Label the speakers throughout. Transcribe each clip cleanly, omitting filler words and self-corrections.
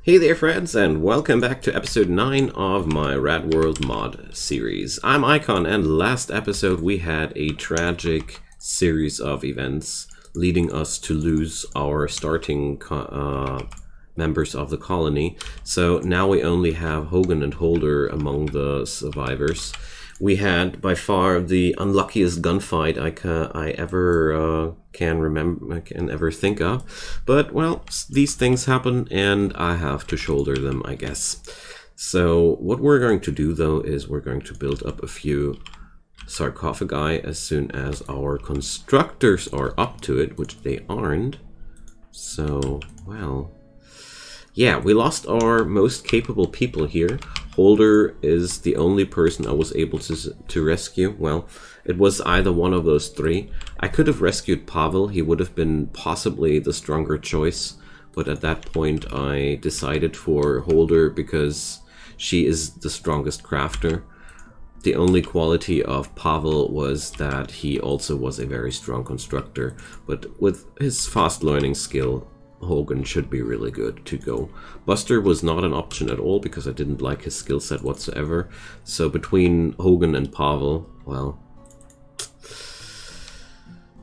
Speaker 1: Hey there friends, and welcome back to episode 9 of my Radworld mod series. I'm Icon, and last episode we had a tragic series of events leading us to lose our starting members of the colony. So now we only have Hogan and Holder among the survivors. We had by far the unluckiest gunfight I ever can ever think of, but well, these things happen and I have to shoulder them, I guess. So what we're going to do though is we're going to build up a few sarcophagi as soon as our constructors are up to it, which they aren't. So, well, yeah, we lost our most capable people here. Holder is the only person I was able to rescue. Well, it was either one of those three. I could have rescued Pavel. He would have been possibly the stronger choice. But at that point I decided for Holder because she is the strongest crafter. The only quality of Pavel was that he also was a very strong constructor. But with his fast learning skill, Hogan should be really good to go. Buster was not an option at all because I didn't like his skill set whatsoever. So between Hogan and Pavel, well,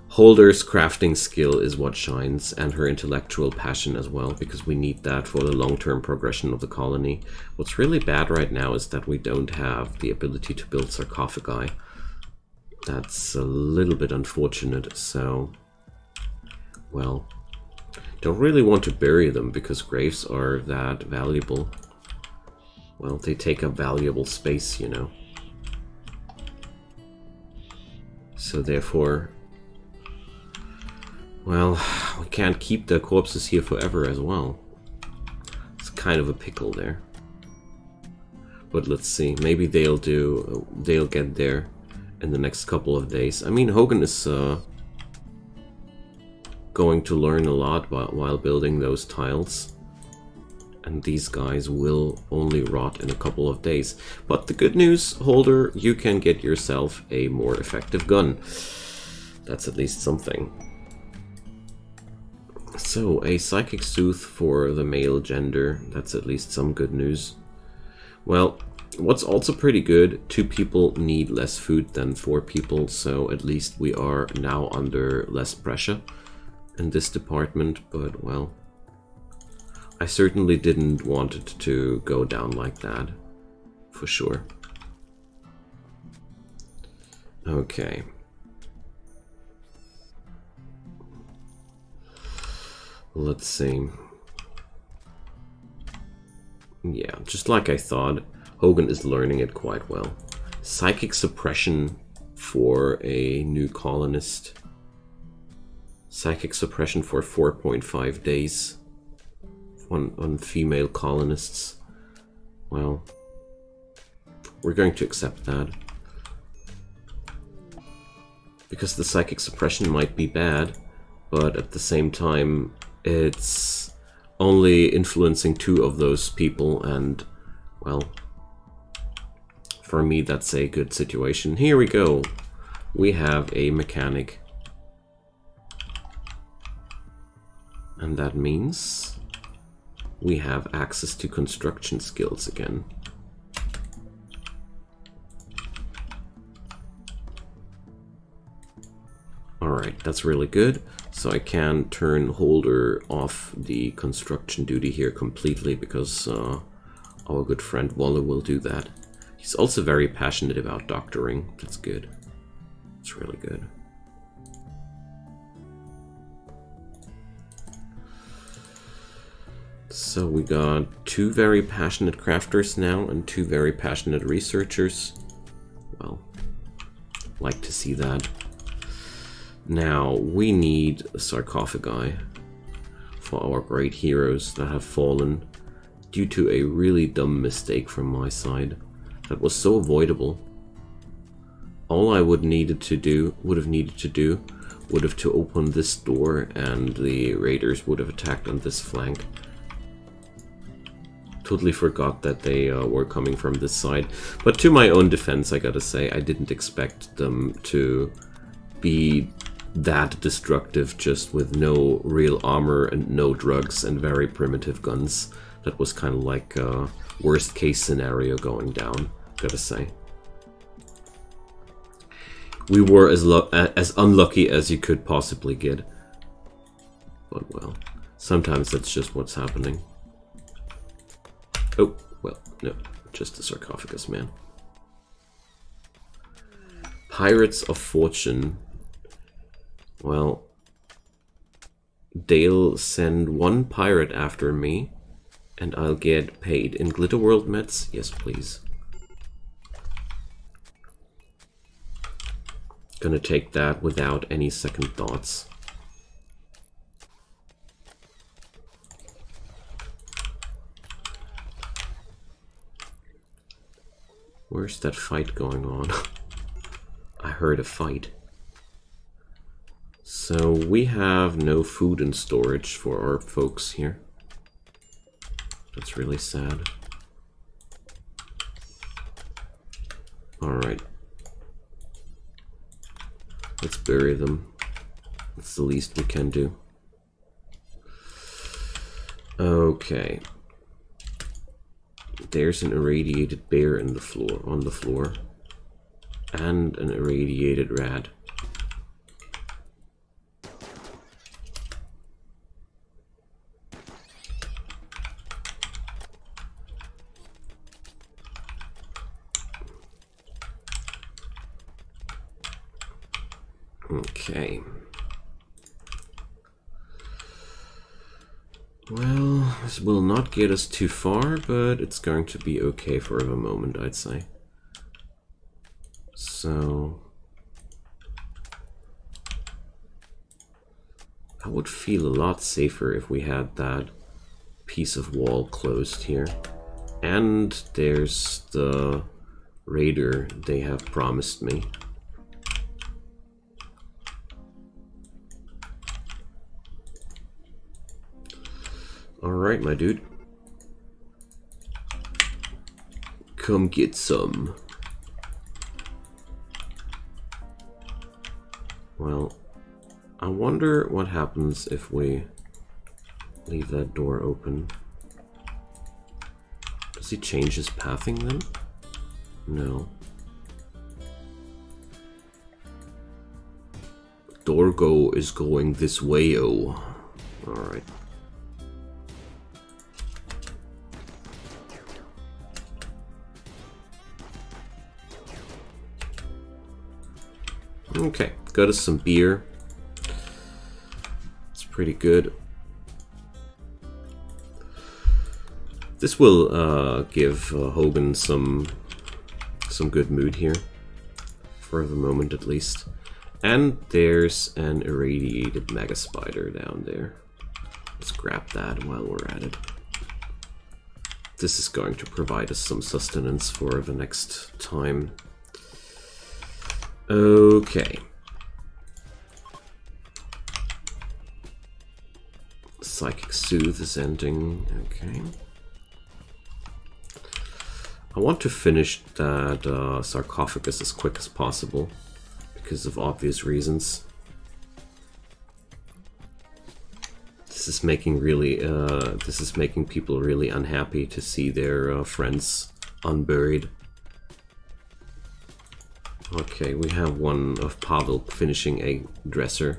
Speaker 1: Holder's crafting skill is what shines, and her intellectual passion as well, because we need that for the long-term progression of the colony. What's really bad right now is that we don't have the ability to build sarcophagi. That's a little bit unfortunate, so, well, don't really want to bury them because graves are that valuable. Well, they take up valuable space, you know. So therefore, well, we can't keep the corpses here forever as well. It's kind of a pickle there. But let's see, maybe they'll get there in the next couple of days. I mean, Hogan is going to learn a lot while building those tiles, and these guys will only rot in a couple of days. But the good news, Holder, you can get yourself a more effective gun. That's at least something. So a psychic sooth for the male gender, that's at least some good news. Well, what's also pretty good, 2 people need less food than 4 people, so at least we are now under less pressure in this department, but well, I certainly didn't want it to go down like that, for sure. Okay. Let's see. Yeah, just like I thought, Hogan is learning it quite well. Psychic suppression for a new colonist. Psychic suppression for 4.5 days on female colonists. Well, we're going to accept that. Because the psychic suppression might be bad, but at the same time, it's only influencing 2 of those people, and, well, for me that's a good situation. Here we go. We have a mechanic. And that means we have access to construction skills again. Alright, that's really good. So I can turn Holder off the construction duty here completely because our good friend Waller will do that. He's also very passionate about doctoring. That's good. It's really good. So we got 2 very passionate crafters now and 2 very passionate researchers. Well, like to see that. Now we need a sarcophagi for our great heroes that have fallen due to a really dumb mistake from my side that was so avoidable. All I would have needed to do would have to open this door, and the raiders would have attacked on this flank. Totally forgot that they were coming from this side. But to my own defense, I gotta say, I didn't expect them to be that destructive, just with no real armor and no drugs and very primitive guns. That was kind of like a worst case scenario going down, gotta say. We were as unlucky as you could possibly get. But well, sometimes that's just what's happening. Oh, well, no, just a sarcophagus, man. Pirates of Fortune. Well, they'll send one pirate after me, and I'll get paid. In Glitter World meds? Yes, please. Gonna take that without any second thoughts. Where's that fight going on? I heard a fight. So we have no food in storage for our folks here. That's really sad. Alright. Let's bury them. That's the least we can do. Okay. There's an irradiated bear in the floor, on the floor. And an irradiated rat. Okay. Well, this will not get us too far, but it's going to be okay for the moment, I'd say. So I would feel a lot safer if we had that piece of wall closed here. And there's the raider they have promised me. Alright, my dude. Come get some. Well, I wonder what happens if we leave that door open. Does he change his pathing then? No. Dorgo is going this way-o. Alright. Okay, got us some beer. It's pretty good. This will give Hogan some good mood here, for the moment at least. And there's an irradiated mega spider down there. Let's grab that while we're at it. This is going to provide us some sustenance for the next time. Okay. Psychic Soothe is ending. Okay. I want to finish that sarcophagus as quick as possible because of obvious reasons. This is making people really unhappy to see their friends unburied. Okay, we have one of Pavel finishing a dresser.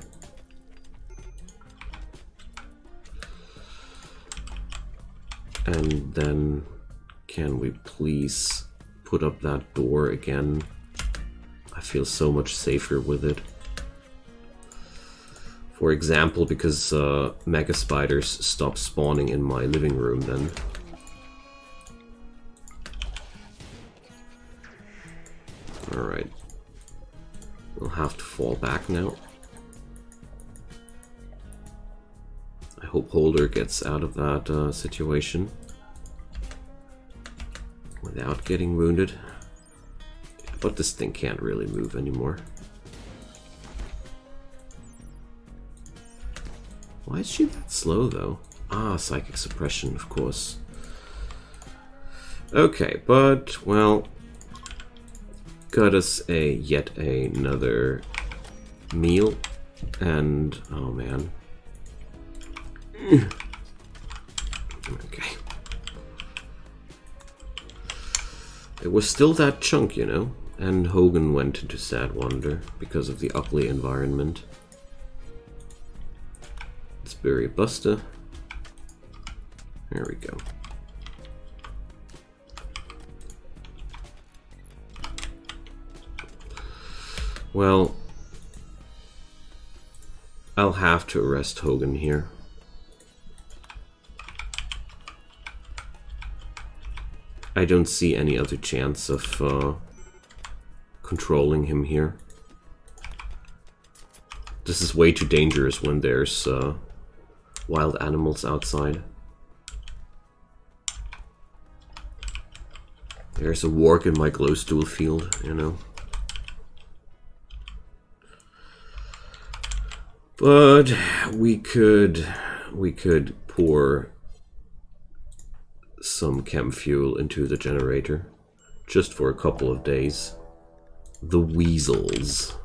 Speaker 1: And then, can we please put up that door again? I feel so much safer with it. For example, because mega spiders stop spawning in my living room then. Alright. We'll have to fall back now. I hope Holder gets out of that situation without getting wounded. But this thing can't really move anymore. Why is she that slow though? Ah, psychic suppression, of course. Okay, but, well, got us yet another meal. And, oh man. Okay. It was still that chunk, you know? And Hogan went into sad wonder because of the ugly environment. Let's bury Buster. There we go. Well, I'll have to arrest Hogan here. I don't see any other chance of controlling him here. This is way too dangerous when there's wild animals outside. There's a warg in my glowstool field, you know. But we could pour some chem fuel into the generator just for a couple of days. The weasels.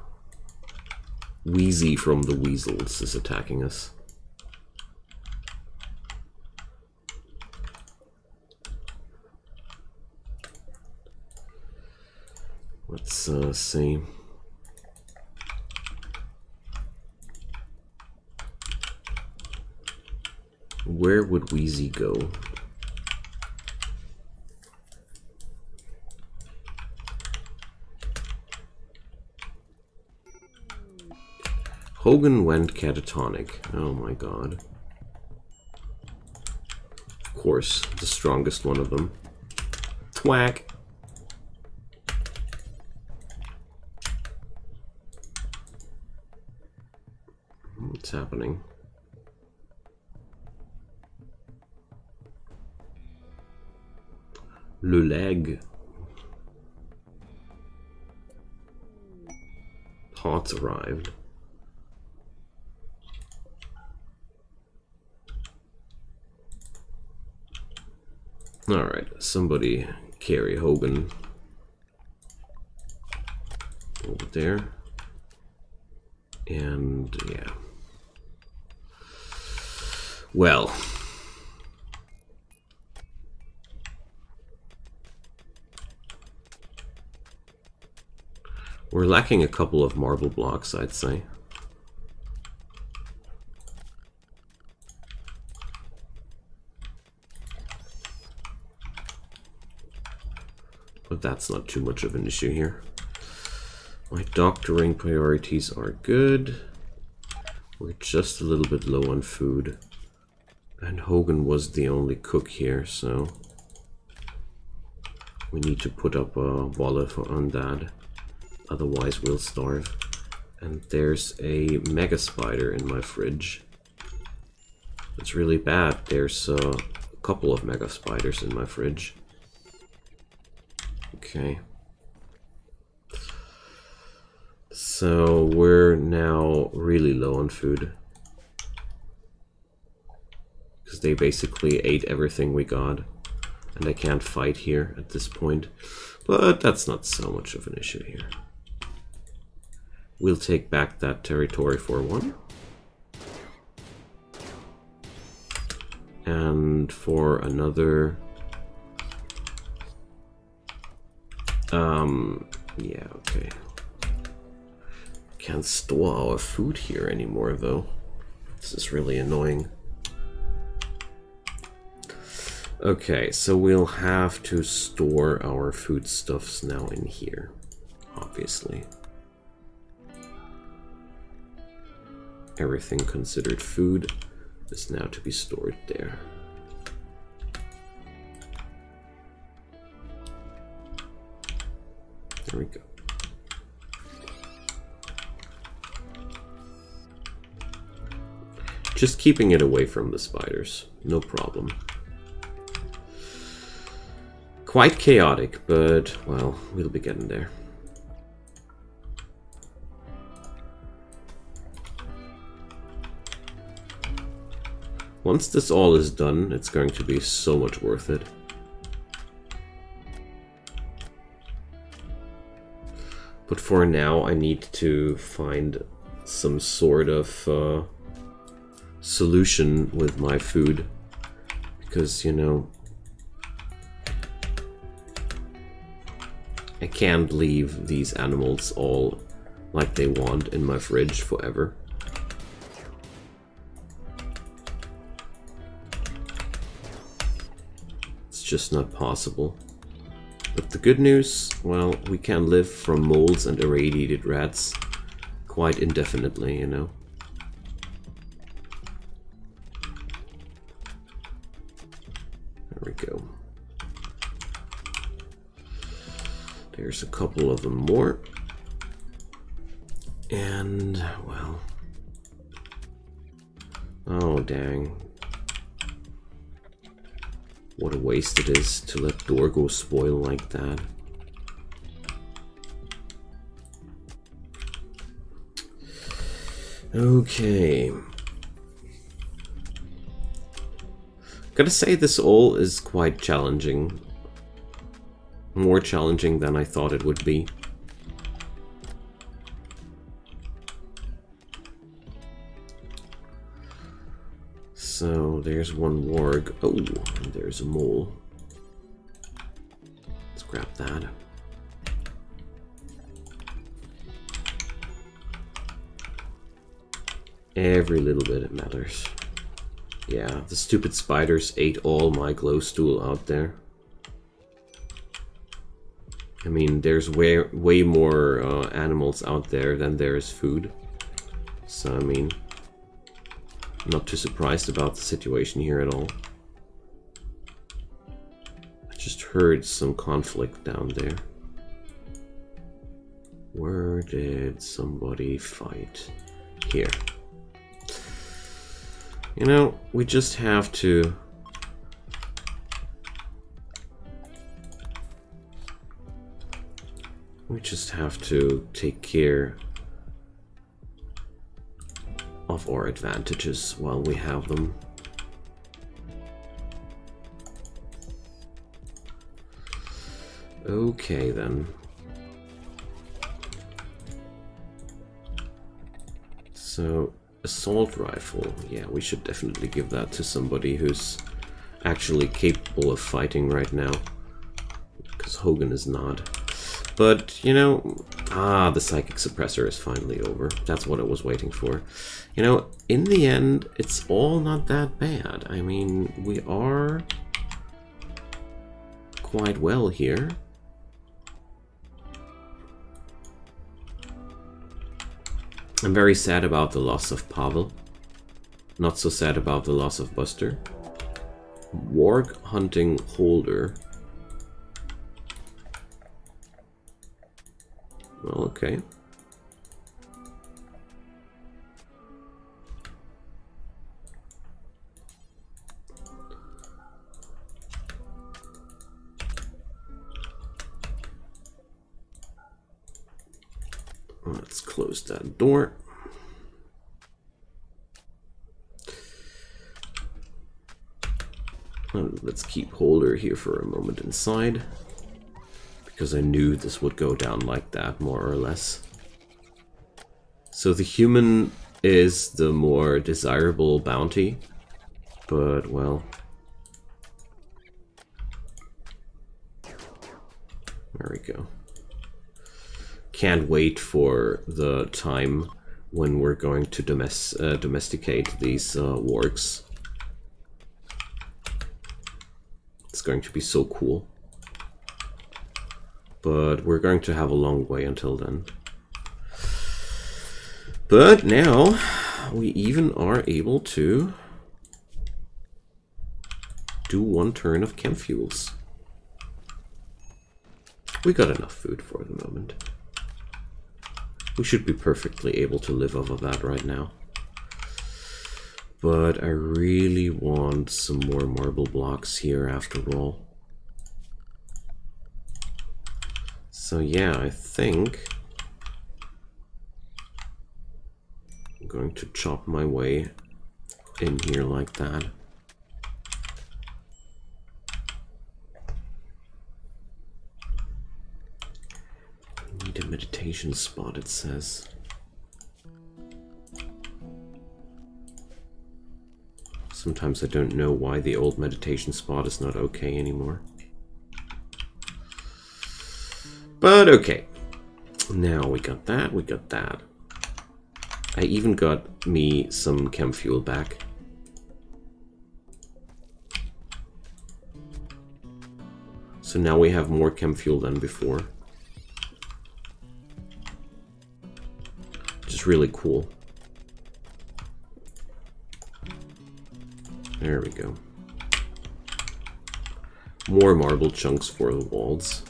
Speaker 1: Wheezy from the weasels is attacking us. Let's see. Where would Wheezy go? Hogan went catatonic. Oh my god. Of course, the strongest one of them. Thwack! What's happening? Le leg. Pots arrived. Alright, somebody carry Hogan over there. And yeah. Well. We're lacking a couple of marble blocks, I'd say. But that's not too much of an issue here. My doctoring priorities are good. We're just a little bit low on food. And Hogan was the only cook here, so we need to put up a wallet on that. Otherwise we'll starve. And there's a mega spider in my fridge. It's really bad. There's a couple of mega spiders in my fridge. Okay. So we're now really low on food. Because they basically ate everything we got. And I can't fight here at this point. But that's not so much of an issue here. We'll take back that territory for one. And for another... yeah, okay. Can't store our food here anymore, though. This is really annoying. Okay, so we'll have to store our foodstuffs now in here, obviously. Everything considered food is now to be stored there. There we go. Just keeping it away from the spiders, no problem. Quite chaotic, but, well, we'll be getting there. Once this all is done, it's going to be so much worth it. But for now, I need to find some sort of solution with my food, because, you know, I can't leave these animals all like they want in my fridge forever. It's just not possible. But the good news, well, we can live from moles and irradiated rats quite indefinitely, you know. There we go. There's a couple of them more. And, well... oh, dang. What a waste it is to let Dorgo spoil like that. Okay. Gotta say, this all is quite challenging. More challenging than I thought it would be. So, there's one warg. Oh, and there's a mole. Let's grab that. Every little bit it matters. Yeah, the stupid spiders ate all my glow stool out there. I mean, there's way more animals out there than there is food. So, I mean, I'm not too surprised about the situation here at all. I just heard some conflict down there. Where did somebody fight? Here. You know, we just have to... we just have to take care of our advantages while we have them. Okay then. So, assault rifle. Yeah, we should definitely give that to somebody who's actually capable of fighting right now. Because Hogan is not. But, you know, the psychic suppressor is finally over. That's what I was waiting for. You know, in the end, it's all not that bad. I mean, we are quite well here. I'm very sad about the loss of Pavel. Not so sad about the loss of Buster. Warg hunting holder. Well, okay. Let's close that door. And let's keep holder here for a moment inside. Because I knew this would go down like that, more or less. So the human is the more desirable bounty, but, well... there we go. Can't wait for the time when we're going to domesticate these wargs. It's going to be so cool. But we're going to have a long way until then. But now we even are able to do one turn of chem fuels. We got enough food for the moment. We should be perfectly able to live off of that right now. But I really want some more marble blocks here after all. So yeah, I think I'm going to chop my way in here like that. I need a meditation spot, it says. Sometimes I don't know why the old meditation spot is not okay anymore. But okay. Now we got that, we got that. I even got me some chem fuel back. So now we have more chem fuel than before. Which is really cool. There we go. More marble chunks for the walls.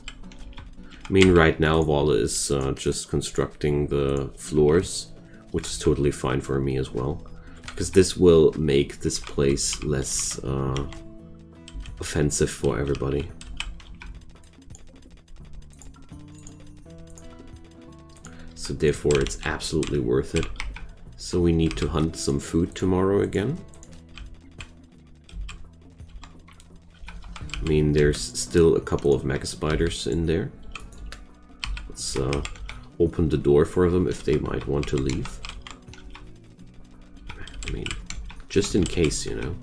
Speaker 1: I mean, right now Vala is just constructing the floors, which is totally fine for me as well. Because this will make this place less offensive for everybody. So therefore it's absolutely worth it. So we need to hunt some food tomorrow again. I mean, there's still a couple of mega spiders in there. Let's open the door for them if they might want to leave. I mean, just in case, you know.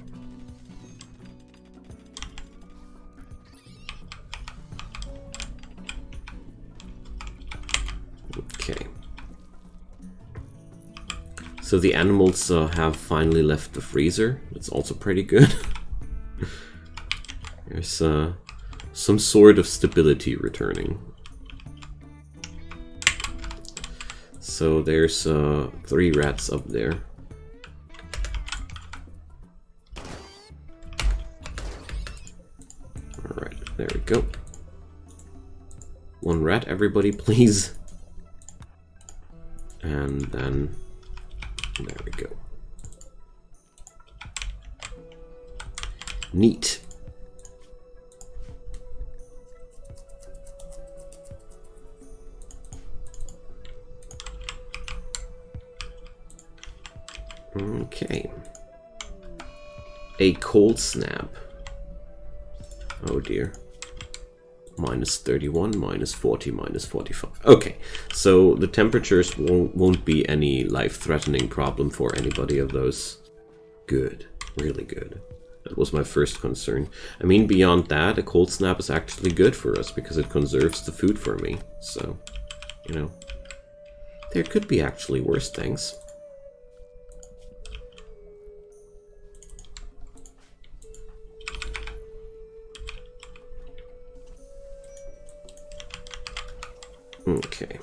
Speaker 1: Okay. So the animals have finally left the freezer. That's also pretty good. There's some sort of stability returning. So there's 3 rats up there. Alright, there we go. 1 rat, everybody, please. And then, there we go. Neat. Okay. A cold snap. Oh dear. -31, -40, -45. Okay, so the temperatures won't be any life-threatening problem for anybody of those. Good. Really good. That was my first concern. I mean, beyond that, a cold snap is actually good for us because it conserves the food for me. So, you know, there could be actually worse things. Okay.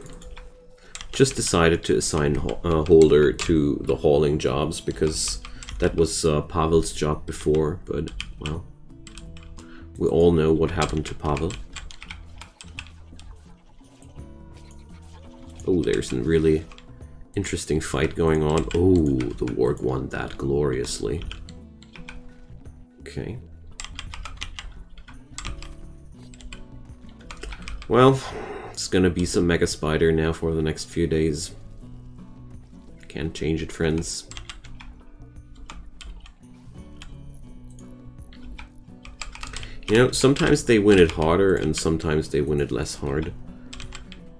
Speaker 1: Just decided to assign Holder to the hauling jobs because that was Pavel's job before, but, well, we all know what happened to Pavel. Oh, there's a really interesting fight going on. Oh, the Warg won that gloriously. Okay. Well, it's gonna be some Mega Spider now for the next few days. Can't change it, friends. You know, sometimes they win it harder and sometimes they win it less hard.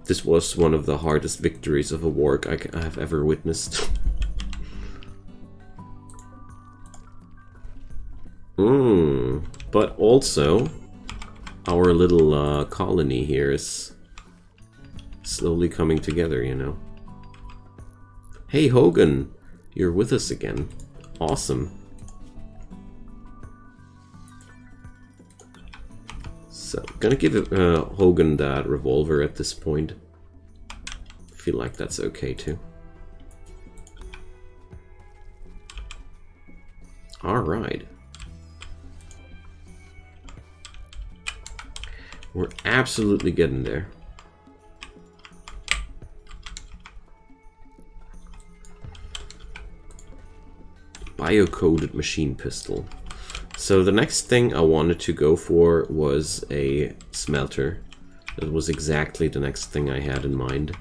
Speaker 1: This was one of the hardest victories of a Warg I have ever witnessed. But also, our little colony here is slowly coming together, you know. Hey Hogan, you're with us again. Awesome. So, gonna give Hogan that revolver at this point. Feel like that's okay too. Alright. We're absolutely getting there. Bio-coded machine pistol. So the next thing I wanted to go for was a smelter. That was exactly the next thing I had in mind.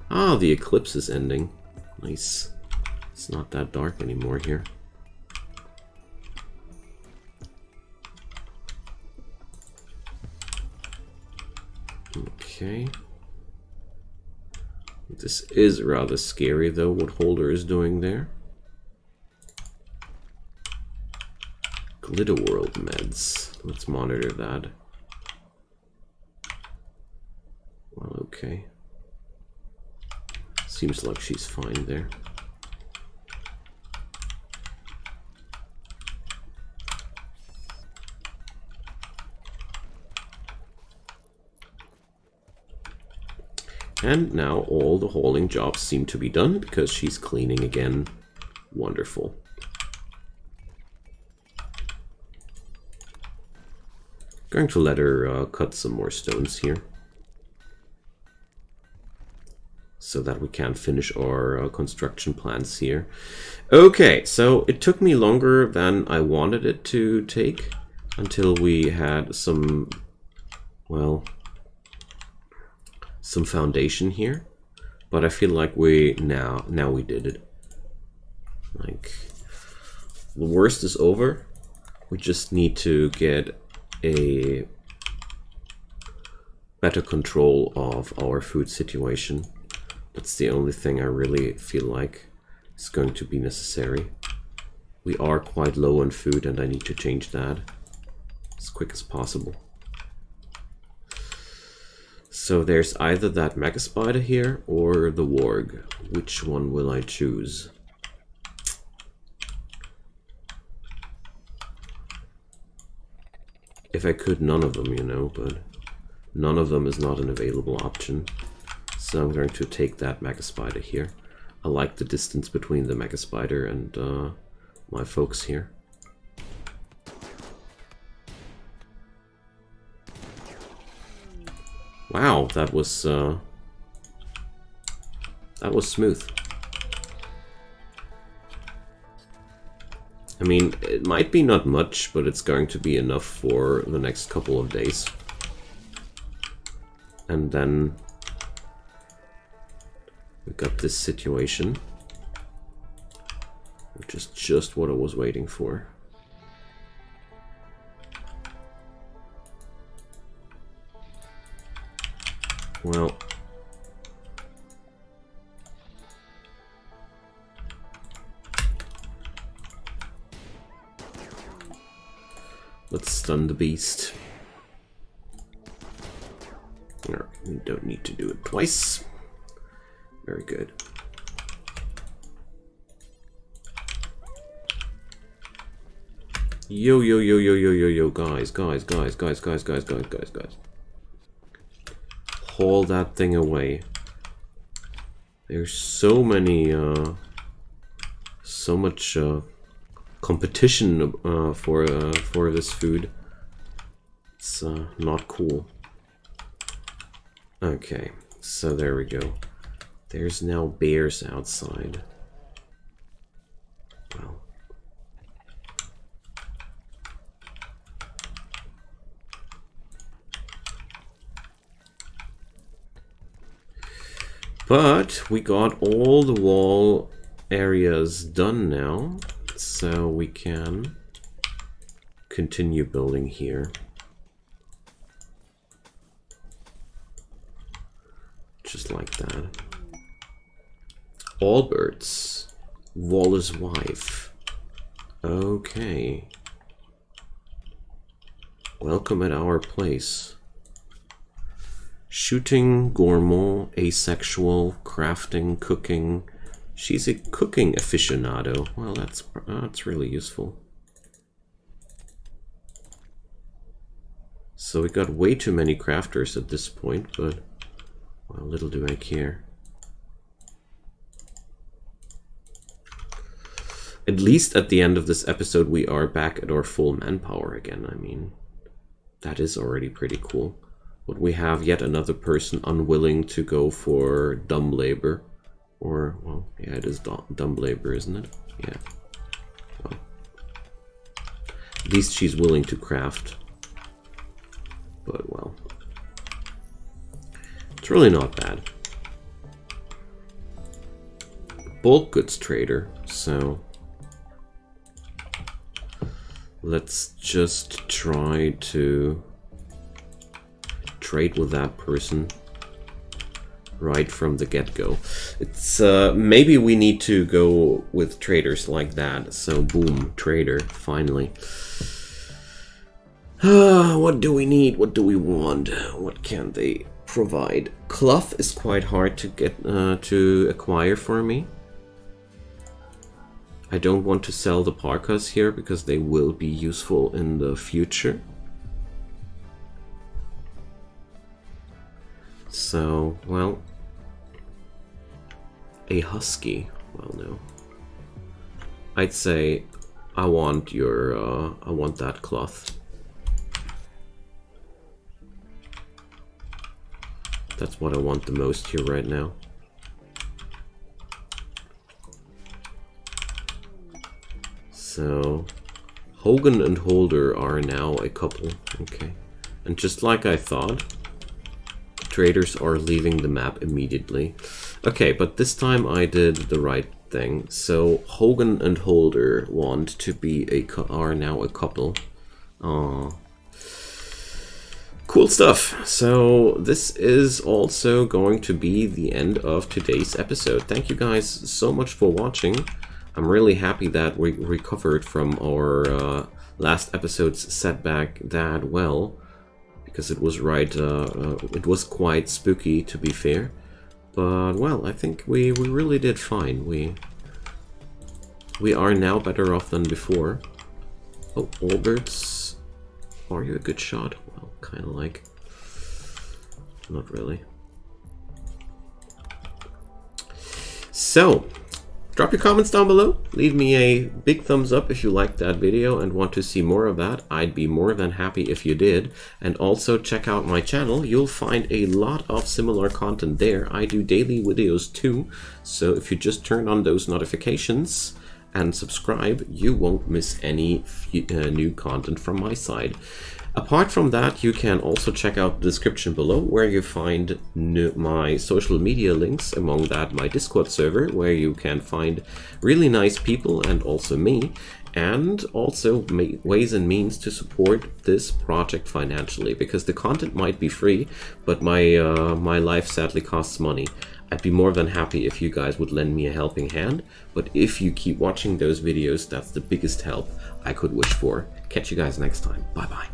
Speaker 1: Ah, the eclipse is ending. Nice. It's not that dark anymore here. Okay. This is rather scary though, what Holder is doing there. Radworld meds. Let's monitor that. Well, okay. Seems like she's fine there. And now all the hauling jobs seem to be done because she's cleaning again. Wonderful. Going to let her cut some more stones here, so that we can finish our construction plans here. Okay, so it took me longer than I wanted it to take until we had some, well, some foundation here, but I feel like now we did it. Like, the worst is over. We just need to get a better control of our food situation. That's the only thing I really feel like is going to be necessary. We are quite low on food and I need to change that as quick as possible. So there's either that mega spider here or the warg. Which one will I choose? If I could, none of them, you know, but none of them is not an available option. So I'm going to take that mega spider here. I like the distance between the mega spider and my folks here. Wow, that was smooth. I mean, it might be not much, but it's going to be enough for the next couple of days. And then we got this situation, which is just what I was waiting for. Well, let's stun the beast. Alright, we don't need to do it twice. Very good. Yo, yo, yo, yo, yo, yo, yo, guys. Haul that thing away. There's so many, so much competition for this food. It's not cool. Okay, so there we go. There's now bears outside. Well. But we got all the wall areas done now, so we can continue building here. Just like that. All birds. Waller's wife. Okay. Welcome at our place. Shooting, gourmand, asexual, crafting, cooking. She's a cooking aficionado. Well, that's really useful. So we got way too many crafters at this point, but well, little do I care. At least at the end of this episode, we are back at our full manpower again. I mean, that is already pretty cool. But we have yet another person unwilling to go for dumb labor. Or, well, yeah, it is dumb labor, isn't it? Yeah. Well, at least she's willing to craft. But, well, it's really not bad. Bulk goods trader, so let's just try to trade with that person right from the get-go. It's maybe we need to go with traders like that. So boom, trader, finally. What do we need? What do we want? What can they provide? Cloth is quite hard to get to acquire for me. I don't want to sell the parkas here because they will be useful in the future. So, well, a husky. Well, no. I'd say I want your I want that cloth. That's what I want the most here right now. So Hogan and Holder are now a couple. Okay. And just like I thought, traders are leaving the map immediately. Okay, but this time I did the right thing. So Hogan and Holder want to be are now a couple. Cool stuff. So this is also going to be the end of today's episode. Thank you guys so much for watching. I'm really happy that we recovered from our last episode's setback that well, because it was it was quite spooky, to be fair. But well, I think we really did fine. We are now better off than before. Oh, Alberts, are you a good shot? Well, kind of like. Not really. So, drop your comments down below. Leave me a big thumbs up if you liked that video and want to see more of that. I'd be more than happy if you did. And also check out my channel. You'll find a lot of similar content there. I do daily videos too. So if you just turn on those notifications and subscribe, you won't miss any new content from my side. Apart from that, you can also check out the description below, where you find my social media links, among that my Discord server, where you can find really nice people and also me, and also ways and means to support this project financially, because the content might be free, but my life sadly costs money. I'd be more than happy if you guys would lend me a helping hand, but if you keep watching those videos, that's the biggest help I could wish for. Catch you guys next time. Bye bye.